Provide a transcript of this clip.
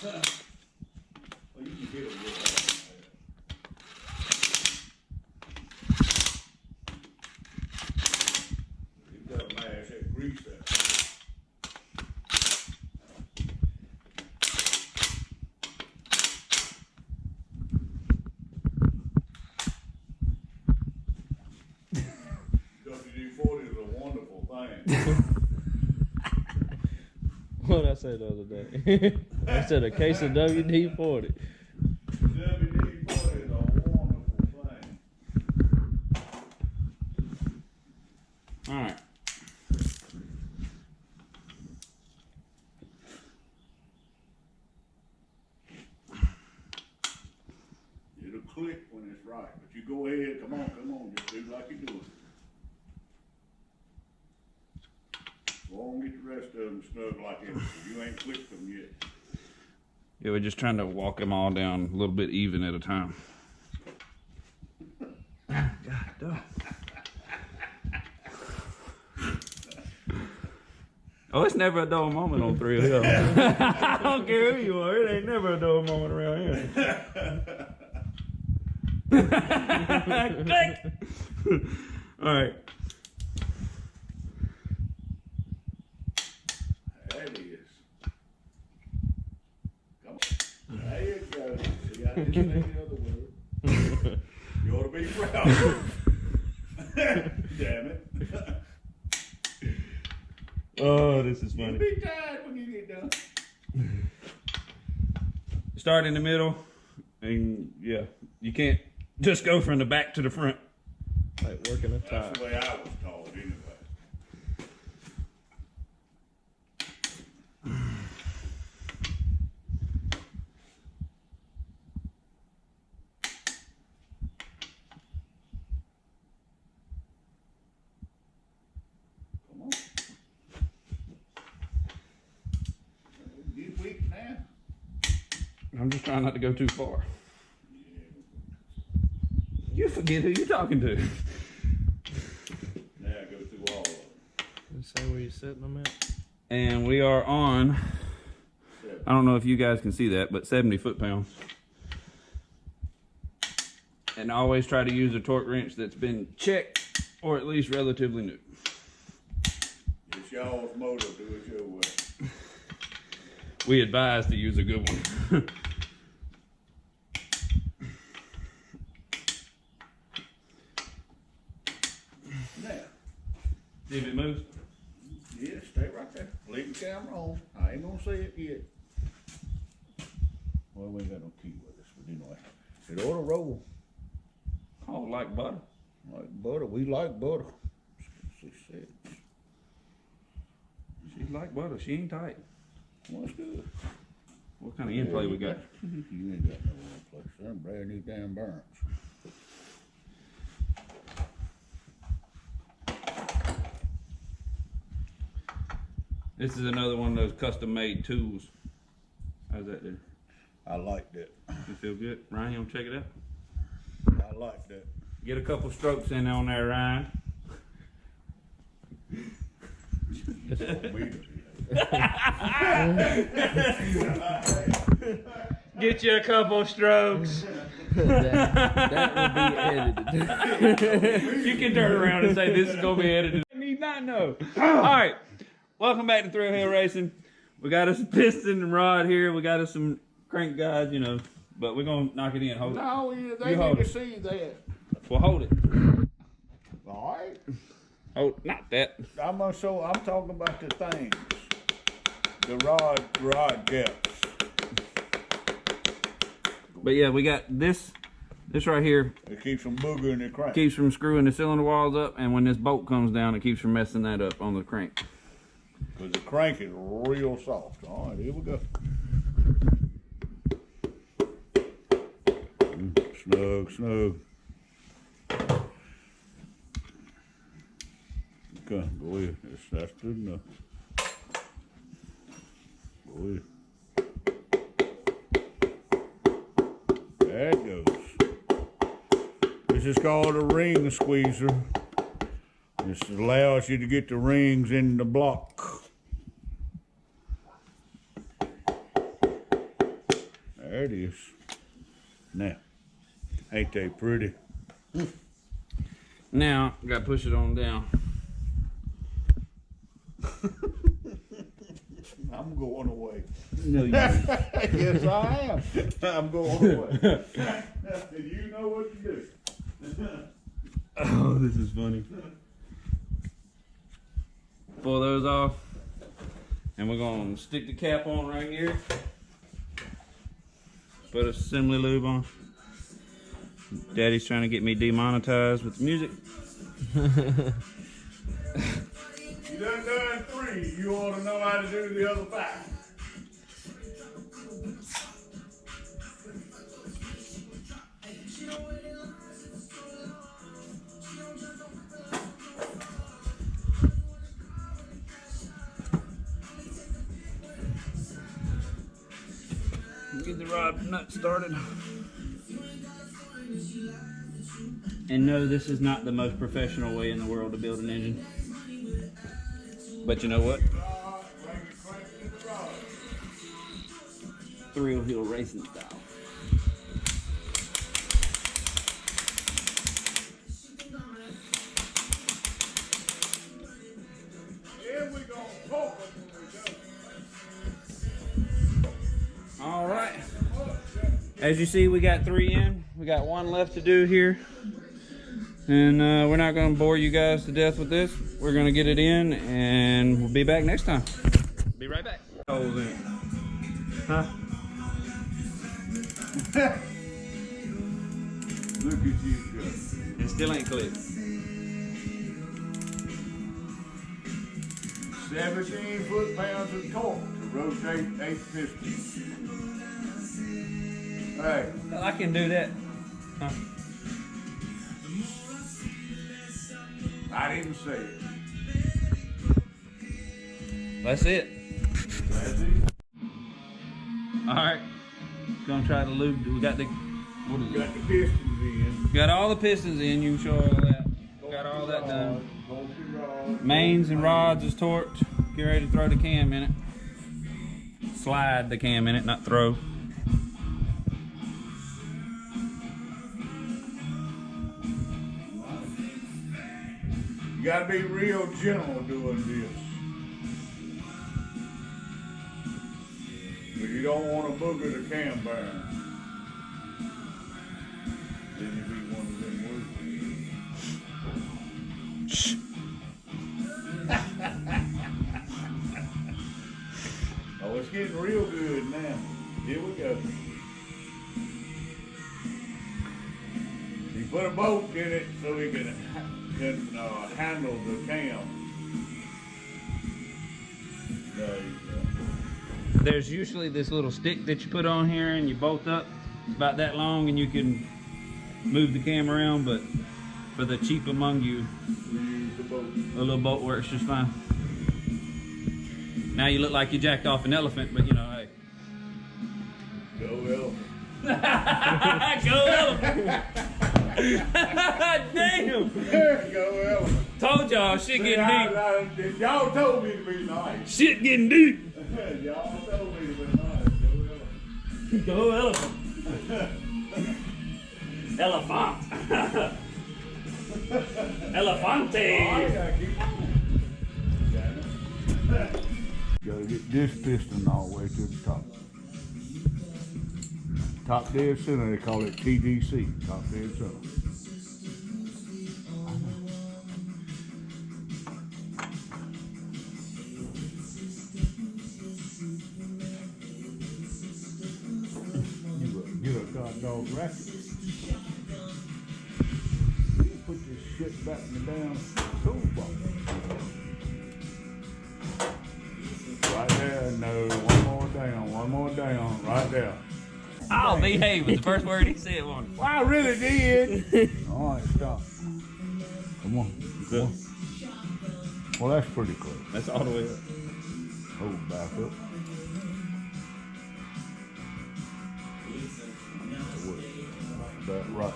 Well, you can get it with that. You gotta mash that grease out. WD-40 is a wonderful thing. What did I say the other day? I said a case of WD-40. WD-40 is a wonderful thing. All right. It'll click when it's right, but you go ahead, come on, just do like you do it. Go on, get the rest of them snug like it. You ain't clicked them yet. Yeah, we're just trying to walk them all down a little bit even at a time. God, dog. Oh, it's never a dull moment on 3 Hill. I don't care who you are, it ain't never a dull moment around here. Click! All right. There it is. Come on. There you go. See, I didn't say the other word. You ought to be proud. Damn it. Oh, this is You'll funny. be tired when you get done. Start in the middle, and yeah, you can't just go from the back to the front. Like working a tie. That's the way I was taught anyway. Come on. You weak now? I'm just trying not to go too far. You forget who you're talking to. Now go through all of them. Say where you're setting them at. And we are on, I don't know if you guys can see that, but 70 foot-pounds. And always try to use a torque wrench that's been checked or at least relatively new. It's y'all's motor, do it your way. We advise to use a good one. Now, See if it moves. yeah, stay right there. Leave the camera on. I ain't gonna see it yet. Well, we ain't got no key with us, but anyway. It ought to roll Oh, like butter. like butter. We like butter. She said. She's like butter. She ain't tight. Well, that's good. What kind of end play we got? You ain't got no one place. Them brand new damn burns. This is another one of those custom-made tools. How's that do? I like that. You feel good? Ryan, you want to check it out? I like that. Get a couple strokes in on there, Ryan. It's gonna be Get you a couple strokes. That will be edited. You can turn around and say this is gonna be edited. I need not know. All right, welcome back to Thrill Hill Racing. We got us a piston and rod here. We got us some crank guides, you know, but we're gonna knock it in. Hold it. No, yeah, they You need hold to it. see that. Well, hold it. All right. Hold, not that. I'm talking about the things. The rod gaps. But yeah, we got this right here. It keeps from boogering the crank. Keeps from screwing the cylinder walls up, and when this bolt comes down, it keeps from messing that up on the crank. Because the crank is real soft. All right, here we go. Snug, snug. Okay, go ahead. That's good enough. Go ahead. There it goes. This is called a ring squeezer. This allows you to get the rings in the block. There it is. Now, ain't they pretty? Now, gotta push it on down. I'm going away. No, you Yes, I am. I'm going away. You know what to do. Oh, this is funny. Pull those off. And we're gonna stick the cap on right here. Put assembly lube on. Daddy's trying to get me demonetized with the music. You done 3. You ought to know how to do the other 5. Get the rod nut started. And no, this is not the most professional way in the world to build an engine. But you know what? Thrill hill racing style. All right. As you see, we got 3 in. We got 1 left to do here. And we're not going to bore you guys to death with this. We're going to get it in, and we'll be back next time. Be right back. Holes in it. Huh? Look at you go. It still ain't clipped. 17 foot-pounds of torque to rotate 8 pistons. Hey. Well, I can do that. Huh? I didn't say it. That's it. That's it. All right. Gonna try to lube. We got the. What is Got it? the pistons in. Got all the pistons in. You can show all that. Got all that done. Mains and rods is torqued. Get ready to throw the cam in it. Slide the cam in it, not throw. You gotta be real gentle doing this. But you don't want to booger the cam bearing. Then you be one of them words. Shh. Oh, it's getting real good now. Here we go. You put a bolt in it so we can handle the cam. There you go. There's usually this little stick that you put on here and you bolt up. It's about that long and you can move the cam around, but for the cheap among you, We use the bolt. a little bolt works just fine. Now you look like you jacked off an elephant, but you know, hey. Go elephant. Go elephant! Damn! Go elephant. Told y'all shit getting deep. Y'all told me to be nice. Shit getting deep. Y'all told me to be nice. Go elephant. Elephant. Elefante. Gotta get this piston all the way to the top. Top dead center, they call it TDC, top dead center. You better get a goddamn racket. Put this shit back in the damn toolbox. Right there, no, one more down, right there. I'll behave was the first word he said, wasn't it? Well, I really did. All right, stop. Come on. Come on. Well, that's pretty close. That's all the way up. Oh, back up. That right.